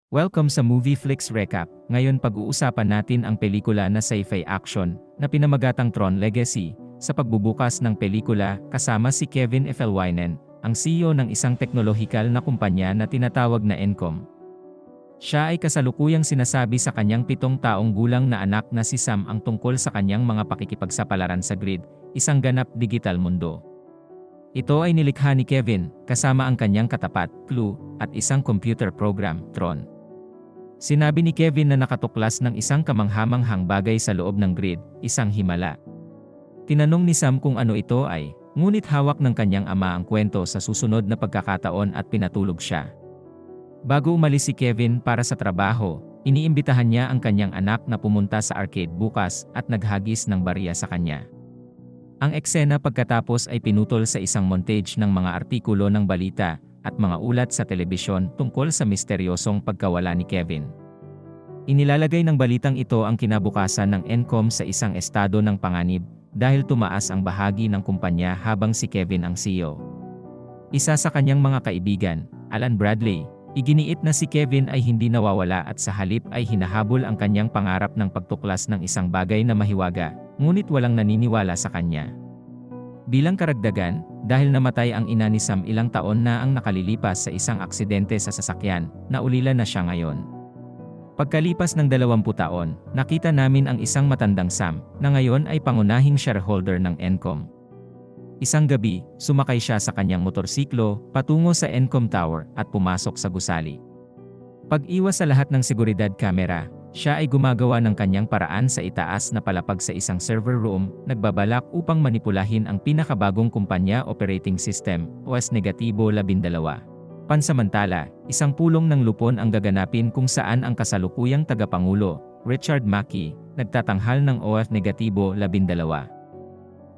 Welcome sa Movie Flix Recap. Ngayon pag-uusapan natin ang pelikula na sci-fi action na pinamagatang Tron Legacy. Sa pagbubukas ng pelikula, kasama si Kevin Effelwinen, ang CEO ng isang teknolohikal na kumpanya na tinatawag na Encom. Siya ay kasalukuyang sinasabi sa kanyang 7 taong gulang na anak na si Sam ang tungkol sa kanyang mga pakikipagsapalaran sa grid, isang ganap digital mundo. Ito ay nilikha ni Kevin, kasama ang kanyang katapat, Clue, at isang computer program, Tron. Sinabi ni Kevin na nakatuklas ng isang kamanghamanghang bagay sa loob ng grid, isang himala. Tinanong ni Sam kung ano ito ay, ngunit hawak ng kanyang ama ang kwento sa susunod na pagkakataon at pinatulog siya. Bago umalis si Kevin para sa trabaho, iniimbitahan niya ang kanyang anak na pumunta sa arcade bukas at naghagis ng barya sa kanya. Ang eksena pagkatapos ay pinutol sa isang montage ng mga artikulo ng balita at mga ulat sa telebisyon tungkol sa misteryosong pagkawala ni Kevin. Inilalagay ng balitang ito ang kinabukasan ng Encom sa isang estado ng panganib dahil tumaas ang bahagi ng kumpanya habang si Kevin ang CEO. Isa sa kanyang mga kaibigan, Alan Bradley, iginiit na si Kevin ay hindi nawawala at sa halip ay hinahabol ang kanyang pangarap ng pagtuklas ng isang bagay na mahiwaga, ngunit walang naniniwala sa kanya. Bilang karagdagan, dahil namatay ang ina ni Sam ilang taon na ang nakalilipas sa isang aksidente sa sasakyan, naulila na siya ngayon. Pagkalipas ng 20 taon, nakita namin ang isang matandang Sam, na ngayon ay pangunahing shareholder ng Encom. Isang gabi, sumakay siya sa kanyang motorsiklo, patungo sa Encom Tower, at pumasok sa gusali. Pag-iwas sa lahat ng seguridad camera, siya ay gumagawa ng kanyang paraan sa itaas na palapag sa isang server room, nagbabalak upang manipulahin ang pinakabagong kumpanya operating system, OS-12. Pansamantala, isang pulong ng lupon ang gaganapin kung saan ang kasalukuyang tagapangulo, Richard Mackey, nagtatanghal ng OS-12.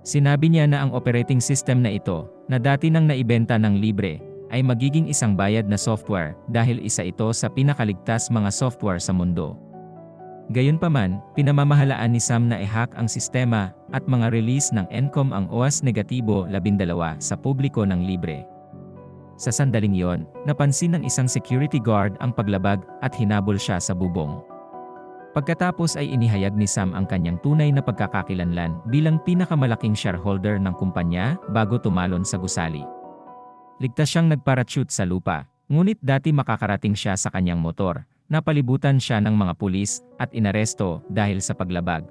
Sinabi niya na ang operating system na ito, na dati nang naibenta ng libre, ay magiging isang bayad na software dahil isa ito sa pinakaligtas mga software sa mundo. Gayunpaman, pinamamahalaan ni Sam na i-hack ang sistema at mga release ng Encom ang OS-12 sa publiko ng libre. Sa sandaling yon, napansin ng isang security guard ang paglabag at hinabol siya sa bubong. Pagkatapos ay inihayag ni Sam ang kanyang tunay na pagkakakilanlan bilang pinakamalaking shareholder ng kumpanya bago tumalon sa gusali. Ligtas siyang nagparachute sa lupa, ngunit dati makakarating siya sa kanyang motor. Napalibutan siya ng mga pulis at inaresto dahil sa paglabag.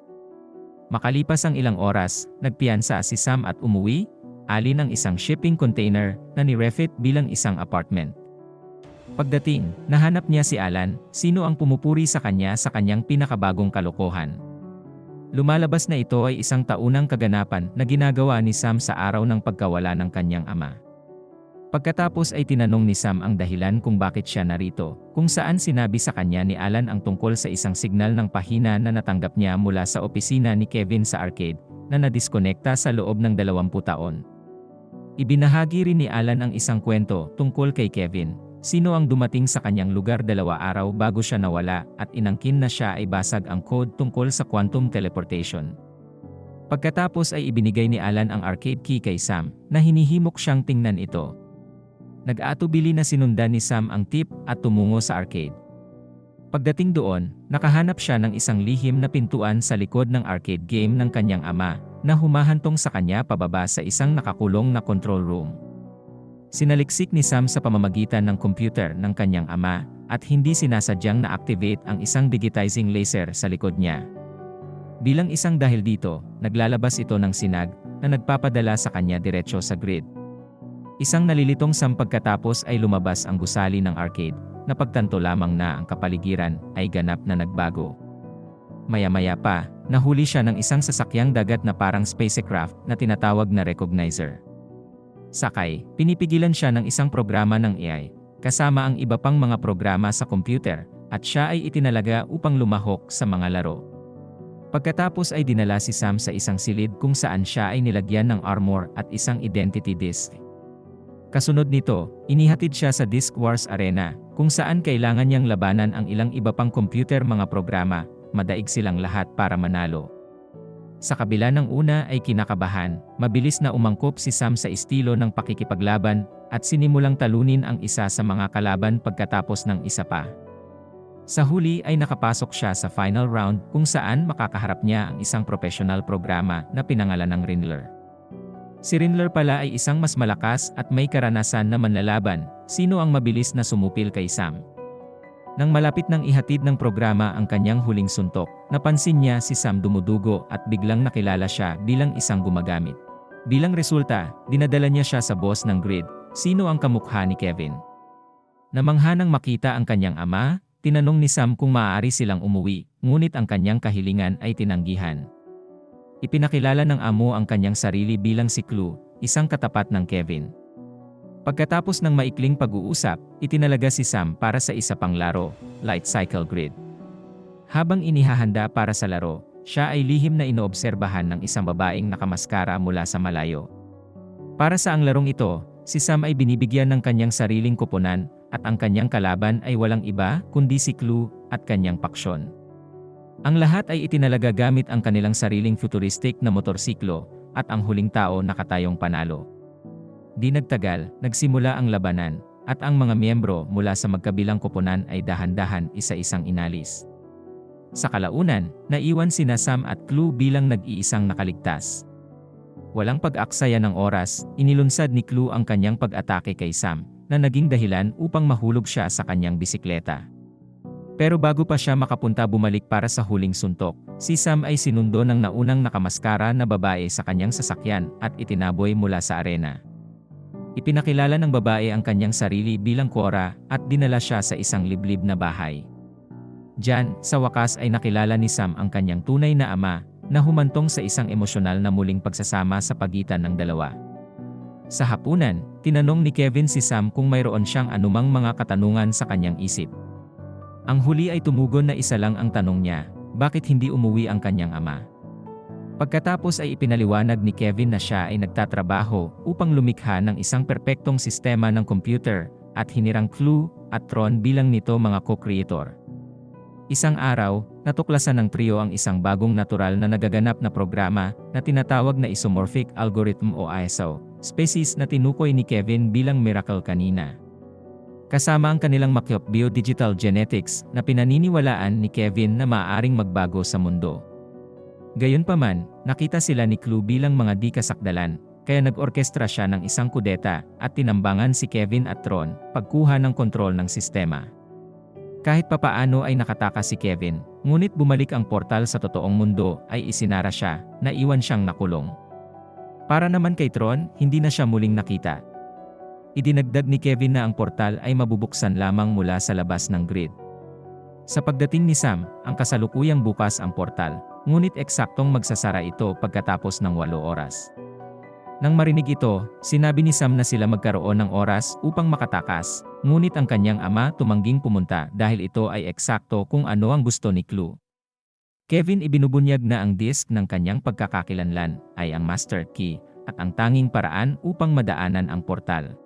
Makalipas ang ilang oras, nagpiyansa si Sam at umuwi, alin ang isang shipping container na ni-refit bilang isang apartment. Pagdating, nahanap niya si Alan, sino ang pumupuri sa kanyang pinakabagong kalokohan. Lumalabas na ito ay isang taunang kaganapan na ginagawa ni Sam sa araw ng pagkawala ng kanyang ama. Pagkatapos ay tinanong ni Sam ang dahilan kung bakit siya narito, kung saan sinabi sa kanya ni Alan ang tungkol sa isang signal ng pahina na natanggap niya mula sa opisina ni Kevin sa arcade, na nadiskonekta sa loob ng 20 taon. Ibinahagi rin ni Alan ang isang kwento tungkol kay Kevin, sino ang dumating sa kanyang lugar 2 araw bago siya nawala at inangkin na siya ay basag ang code tungkol sa quantum teleportation. Pagkatapos ay ibinigay ni Alan ang arcade key kay Sam, na hinihimok siyang tingnan ito. Nag-aatubili na sinundan ni Sam ang tip at tumungo sa arcade. Pagdating doon, nakahanap siya ng isang lihim na pintuan sa likod ng arcade game ng kanyang ama, na humahantong sa kanya pababa sa isang nakakulong na control room. Sinaliksik ni Sam sa pamamagitan ng computer ng kanyang ama, at hindi sinasadyang na-activate ang isang digitizing laser sa likod niya. Bilang isang dahil dito, naglalabas ito ng sinag, na nagpapadala sa kanya diretso sa grid. Isang nalilitong Sam pagkatapos ay lumabas ang gusali ng arcade, napagtanto lamang na ang kapaligiran ay ganap na nagbago. Maya-maya pa, nahuli siya ng isang sasakyang dagat na parang spacecraft na tinatawag na recognizer. Sakay, pinipigilan siya ng isang programa ng AI, kasama ang iba pang mga programa sa computer, at siya ay itinalaga upang lumahok sa mga laro. Pagkatapos ay dinala si Sam sa isang silid kung saan siya ay nilagyan ng armor at isang identity disk. Kasunod nito, inihatid siya sa Disc Wars Arena, kung saan kailangan niyang labanan ang ilang iba pang computer mga programa, madaig silang lahat para manalo. Sa kabila ng una ay kinakabahan, mabilis na umangkop si Sam sa estilo ng pakikipaglaban, at sinimulang talunin ang isa sa mga kalaban pagkatapos ng isa pa. Sa huli ay nakapasok siya sa final round kung saan makakaharap niya ang isang professional programa na pinangalan ng Rindler. Si Rindler pala ay isang mas malakas at may karanasan na manlalaban, sino ang mabilis na sumupil kay Sam. Nang malapit nang ihatid ng programa ang kanyang huling suntok, napansin niya si Sam dumudugo at biglang nakilala siya bilang isang gumagamit. Bilang resulta, dinadala niya siya sa boss ng grid, sino ang kamukha ni Kevin. Namangha nang makita ang kanyang ama, tinanong ni Sam kung maaari silang umuwi, ngunit ang kanyang kahilingan ay tinanggihan. Ipinakilala ng amo ang kanyang sarili bilang si Clue, isang katapat ng Kevin. Pagkatapos ng maikling pag-uusap, itinalaga si Sam para sa isa pang laro, Light Cycle Grid. Habang inihahanda para sa laro, siya ay lihim na inoobserbahan ng isang babaeng nakamaskara mula sa malayo. Para sa ang larong ito, si Sam ay binibigyan ng kanyang sariling koponan, at ang kanyang kalaban ay walang iba kundi si Clue at kanyang paksyon. Ang lahat ay itinalaga gamit ang kanilang sariling futuristic na motorsiklo, at ang huling tao nakatayong panalo. Di nagtagal, nagsimula ang labanan, at ang mga miyembro mula sa magkabilang koponan ay dahan-dahan isa-isang inalis. Sa kalaunan, naiwan sina Sam at Clue bilang nag-iisang nakaligtas. Walang pag-aksaya ng oras, inilunsad ni Clue ang kanyang pag-atake kay Sam, na naging dahilan upang mahulog siya sa kanyang bisikleta. Pero bago pa siya makapunta bumalik para sa huling suntok, si Sam ay sinundo ng naunang nakamaskara na babae sa kanyang sasakyan at itinaboy mula sa arena. Ipinakilala ng babae ang kanyang sarili bilang Cora at dinala siya sa isang liblib na bahay. Diyan, sa wakas ay nakilala ni Sam ang kanyang tunay na ama, na humantong sa isang emosyonal na muling pagsasama sa pagitan ng dalawa. Sa hapunan, tinanong ni Kevin si Sam kung mayroon siyang anumang mga katanungan sa kanyang isip. Ang huli ay tumugon na isa lang ang tanong niya, bakit hindi umuwi ang kanyang ama? Pagkatapos ay ipinaliwanag ni Kevin na siya ay nagtatrabaho upang lumikha ng isang perpektong sistema ng computer, at hinirang Clue at Tron bilang nito mga co-creator. Isang araw, natuklasan ng trio ang isang bagong natural na nagaganap na programa na tinatawag na Isomorphic Algorithm o ISO, species na tinukoy ni Kevin bilang miracle kanina. Kasama ang kanilang makyop biodigital genetics na pinaniniwalaan ni Kevin na maaaring magbago sa mundo. Gayunpaman, nakita sila ni Clue bilang mga di kasakdalan, kaya nag-orkestra siya ng isang kudeta at tinambangan si Kevin at Tron pagkuha ng kontrol ng sistema. Kahit papaano ay nakatakas si Kevin, ngunit bumalik ang portal sa totoong mundo ay isinara siya, naiwan siyang nakulong. Para naman kay Tron, hindi na siya muling nakita. Idinagdag ni Kevin na ang portal ay mabubuksan lamang mula sa labas ng grid. Sa pagdating ni Sam, ang kasalukuyang bukas ang portal, ngunit eksaktong magsasara ito pagkatapos ng 8 oras. Nang marinig ito, sinabi ni Sam na sila magkaroon ng oras upang makatakas, ngunit ang kanyang ama tumangging pumunta dahil ito ay eksakto kung ano ang gusto ni Clue. Kevin ibinubunyag na ang disk ng kanyang pagkakakilanlan ay ang master key at ang tanging paraan upang madaanan ang portal.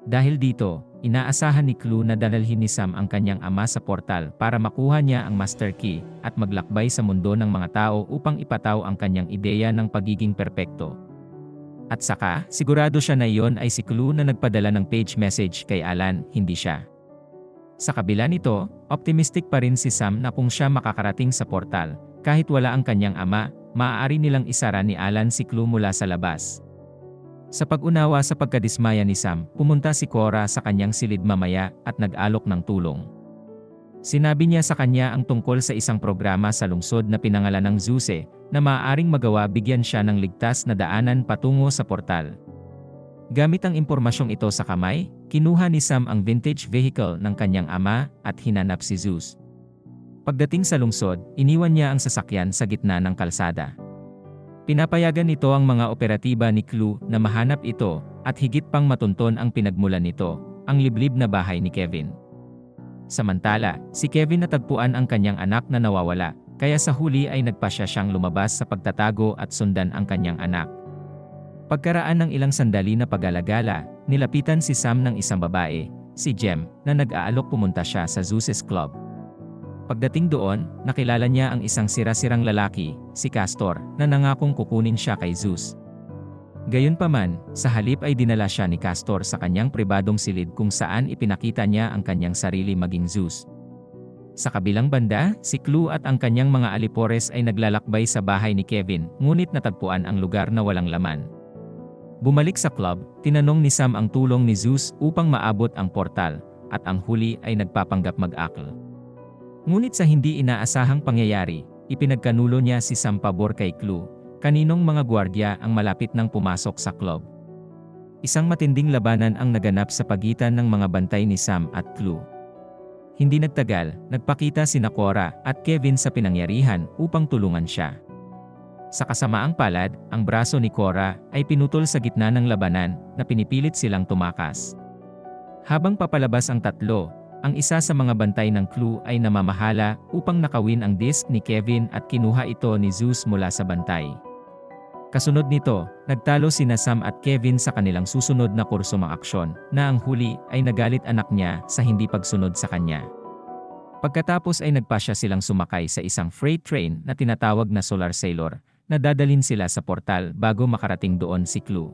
Dahil dito, inaasahan ni Clue na dadalhin ni Sam ang kanyang ama sa portal para makuha niya ang master key at maglakbay sa mundo ng mga tao upang ipataw ang kanyang ideya ng pagiging perpekto. At saka, sigurado siya na iyon ay si Clue na nagpadala ng page message kay Alan, hindi siya. Sa kabila nito, optimistic pa rin si Sam na kung siya makakarating sa portal, kahit wala ang kanyang ama, maaari nilang isara ni Alan si Clue mula sa labas. Sa pag-unawa sa pagkadismaya ni Sam, pumunta si Cora sa kanyang silid mamaya at nag-alok ng tulong. Sinabi niya sa kanya ang tungkol sa isang programa sa lungsod na pinangalan ng Zeus na maaaring magawa bigyan siya ng ligtas na daanan patungo sa portal. Gamit ang impormasyong ito sa kamay, kinuha ni Sam ang vintage vehicle ng kanyang ama at hinanap si Zeus. Pagdating sa lungsod, iniwan niya ang sasakyan sa gitna ng kalsada. Pinapayagan nito ang mga operatiba ni Clue na mahanap ito at higit pang matunton ang pinagmulan nito, ang liblib na bahay ni Kevin. Samantala, si Kevin natagpuan ang kanyang anak na nawawala, kaya sa huli ay nagpasya siyang lumabas sa pagtatago at sundan ang kanyang anak. Pagkaraan ng ilang sandali na pag-alagala, nilapitan si Sam ng isang babae, si Jem, na nag-aalok pumunta siya sa Zeus's Club. Pagdating doon, nakilala niya ang isang sira-sirang lalaki, si Castor, na nangakong kukunin siya kay Zeus. Gayunpaman, sa halip ay dinala siya ni Castor sa kanyang pribadong silid kung saan ipinakita niya ang kanyang sarili maging Zeus. Sa kabilang banda, si Clue at ang kanyang mga alipores ay naglalakbay sa bahay ni Kevin, ngunit natagpuan ang lugar na walang laman. Bumalik sa club, tinanong ni Sam ang tulong ni Zeus upang maabot ang portal, at ang huli ay nagpapanggap mag-akl. Ngunit sa hindi inaasahang pangyayari, ipinagkanulo niya si Sam pabor kay Clue, kaninong mga gwardiya ang malapit nang pumasok sa club. Isang matinding labanan ang naganap sa pagitan ng mga bantay ni Sam at Clue. Hindi nagtagal, nagpakita sina Cora at Kevin sa pinangyarihan upang tulungan siya. Sa kasamaang palad, ang braso ni Cora ay pinutol sa gitna ng labanan na pinipilit silang tumakas. Habang papalabas ang tatlo, ang isa sa mga bantay ng Clue ay namamahala upang nakawin ang disk ni Kevin at kinuha ito ni Zeus mula sa bantay. Kasunod nito, nagtalo sina Sam at Kevin sa kanilang susunod na kursong aksyon na ang huli ay nagalit anak niya sa hindi pagsunod sa kanya. Pagkatapos ay nagpasya silang sumakay sa isang freight train na tinatawag na Solar Sailor, na dadalhin sila sa portal bago makarating doon si Clue.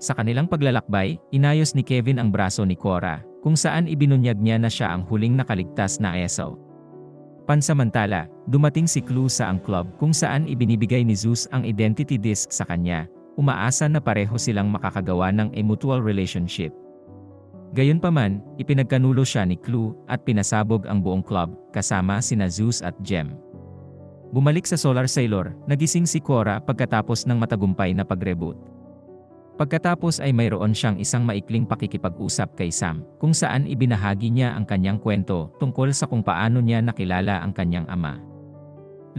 Sa kanilang paglalakbay, inayos ni Kevin ang braso ni Cora, kung saan ibinunyag niya na siya ang huling nakaligtas na ESO. Pansamantala, dumating si Clue sa ang club kung saan ibinibigay ni Zeus ang identity disk sa kanya, umaasa na pareho silang makakagawa ng a mutual relationship. Gayunpaman, ipinagkanulo siya ni Clue at pinasabog ang buong club kasama sina Zeus at Gem. Bumalik sa Solar Sailor, nagising si Cora pagkatapos ng matagumpay na pag-reboot. Pagkatapos ay mayroon siyang isang maikling pakikipag-usap kay Sam, kung saan ibinahagi niya ang kanyang kwento tungkol sa kung paano niya nakilala ang kanyang ama.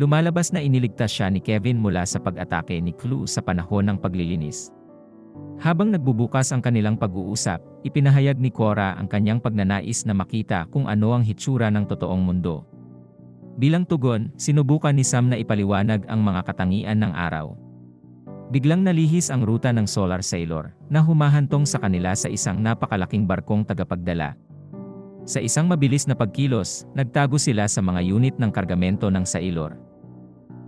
Lumalabas na iniligtas siya ni Kevin mula sa pag-atake ni Clue sa panahon ng paglilinis. Habang nagbubukas ang kanilang pag-uusap, ipinahayag ni Cora ang kanyang pagnanais na makita kung ano ang hitsura ng totoong mundo. Bilang tugon, sinubukan ni Sam na ipaliwanag ang mga katangian ng araw. Biglang nalihis ang ruta ng Solar Sailor, na humahantong sa kanila sa isang napakalaking barkong tagapagdala. Sa isang mabilis na pagkilos, nagtago sila sa mga unit ng kargamento ng Sailor.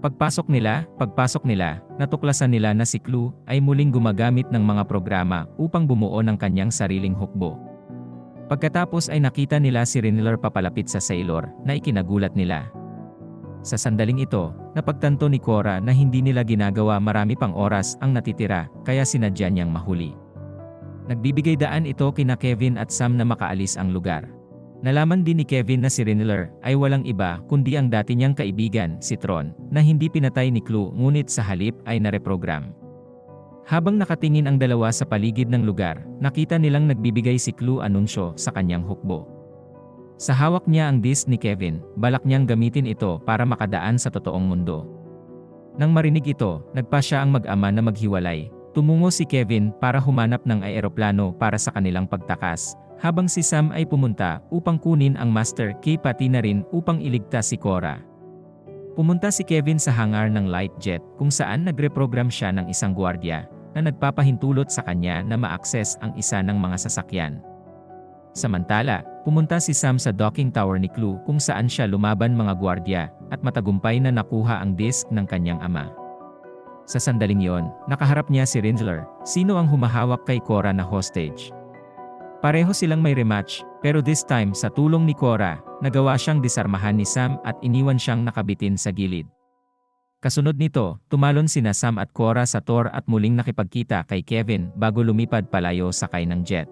Pagpasok nila, natuklasan nila na si Clue ay muling gumagamit ng mga programa upang bumuo ng kanyang sariling hukbo. Pagkatapos ay nakita nila si Rinler papalapit sa Sailor na ikinagulat nila. Sa sandaling ito, napagtanto ni Cora na hindi nila ginagawa marami pang oras ang natitira kaya sinadya niyang mahuli. Nagbibigay daan ito kina Kevin at Sam na makaalis ang lugar. Nalaman din ni Kevin na si Rinler ay walang iba kundi ang dati niyang kaibigan, si Tron, na hindi pinatay ni Clue ngunit sa halip ay nareprogram. Habang nakatingin ang dalawa sa paligid ng lugar, nakita nilang nagbibigay si Clue anunsyo sa kanyang hukbo. Sa hawak niya ang disk ni Kevin, balak niyang gamitin ito para makadaan sa totoong mundo. Nang marinig ito, nagpasya ang mag-ama na maghiwalay. Tumungo si Kevin para humanap ng aeroplano para sa kanilang pagtakas, habang si Sam ay pumunta upang kunin ang Master Key pati na rin upang iligtas si Cora. Pumunta si Kevin sa hangar ng light jet kung saan nagreprogram siya ng isang gwardiya na nagpapahintulot sa kanya na ma-access ang isa ng mga sasakyan. Samantala, pumunta si Sam sa docking tower ni Clue kung saan siya lumaban mga gwardiya at matagumpay na nakuha ang disk ng kanyang ama. Sa sandaling yon, nakaharap niya si Rinler, sino ang humahawak kay Cora na hostage. Pareho silang may rematch, pero this time sa tulong ni Cora, nagawa siyang disarmahan ni Sam at iniwan siyang nakabitin sa gilid. Kasunod nito, tumalon sina Sam at Cora sa Thor at muling nakipagkita kay Kevin bago lumipad palayo sakay ng jet.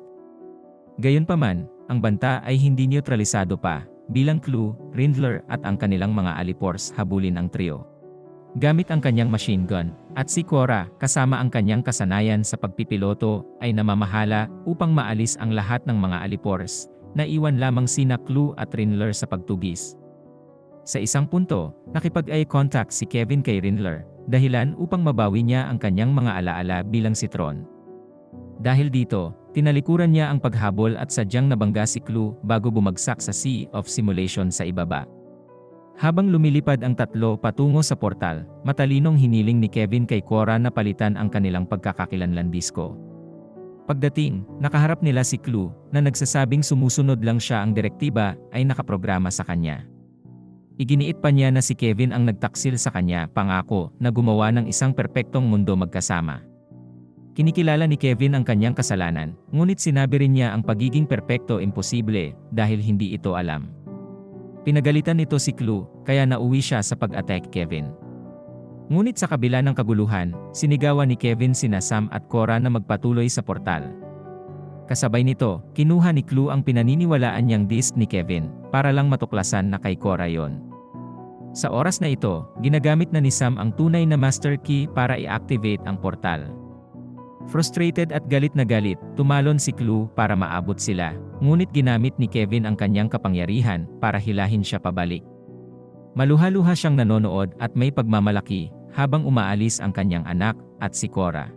Gayunpaman, ang banta ay hindi neutralisado pa, bilang Clue, Rinler at ang kanilang mga alipors habulin ang trio. Gamit ang kanyang machine gun, at si Cora, kasama ang kanyang kasanayan sa pagpipiloto, ay namamahala upang maalis ang lahat ng mga alipors, na iwan lamang sina Clue at Rinler sa pagtugis. Sa isang punto, nakipag-eye contact si Kevin kay Rinler, dahilan upang mabawi niya ang kanyang mga alaala bilang si Tron. Dahil dito, tinalikuran niya ang paghabol at sadyang nabangga si Clue bago bumagsak sa Sea of Simulation sa ibaba. Habang lumilipad ang tatlo patungo sa portal, matalinong hiniling ni Kevin kay Cora na palitan ang kanilang pagkakakilanlan disko. Pagdating, nakaharap nila si Clue, na nagsasabing sumusunod lang siya ang direktiba ay nakaprograma sa kanya. Iginiit pa niya na si Kevin ang nagtaksil sa kanya, pangako, na gumawa ng isang perpektong mundo magkasama. Kinikilala ni Kevin ang kanyang kasalanan, ngunit sinabi rin niya ang pagiging perpekto imposible dahil hindi ito alam. Pinagalitan nito si Clue, kaya nauwi siya sa pag-attack Kevin. Ngunit sa kabila ng kaguluhan, sinigawan ni Kevin sina Sam at Cora na magpatuloy sa portal. Kasabay nito, kinuha ni Clue ang pinaniniwalaan niyang disk ni Kevin, para lang matuklasan na kay Cora yon. Sa oras na ito, ginagamit na ni Sam ang tunay na master key para i-activate ang portal. Frustrated at galit na galit, tumalon si Clue para maabot sila, ngunit ginamit ni Kevin ang kanyang kapangyarihan para hilahin siya pabalik. Maluha-luha siyang nanonood at may pagmamalaki, habang umaalis ang kanyang anak at si Cora.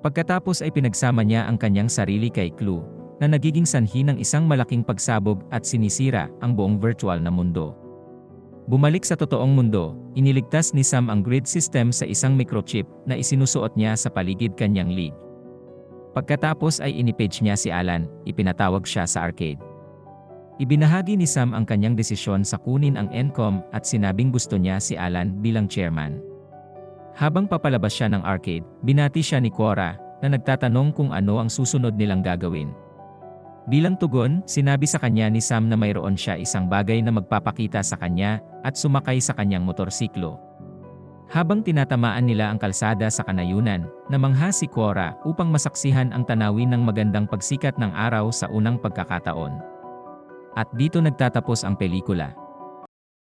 Pagkatapos ay pinagsama niya ang kanyang sarili kay Clue, na nagiging sanhi ng isang malaking pagsabog at sinisira ang buong virtual na mundo. Bumalik sa totoong mundo, iniligtas ni Sam ang grid system sa isang microchip na isinusuot niya sa paligid kanyang league. Pagkatapos ay inipage niya si Alan, ipinatawag siya sa arcade. Ibinahagi ni Sam ang kanyang desisyon sa kunin ang Encom at sinabing gusto niya si Alan bilang chairman. Habang papalabas siya ng arcade, binati siya ni Cora na nagtatanong kung ano ang susunod nilang gagawin. Bilang tugon, sinabi sa kanya ni Sam na mayroon siya isang bagay na magpapakita sa kanya at sumakay sa kanyang motorsiklo. Habang tinatamaan nila ang kalsada sa kanayunan, namangha si Cora upang masaksihan ang tanawin ng magandang pagsikat ng araw sa unang pagkakataon. At dito nagtatapos ang pelikula.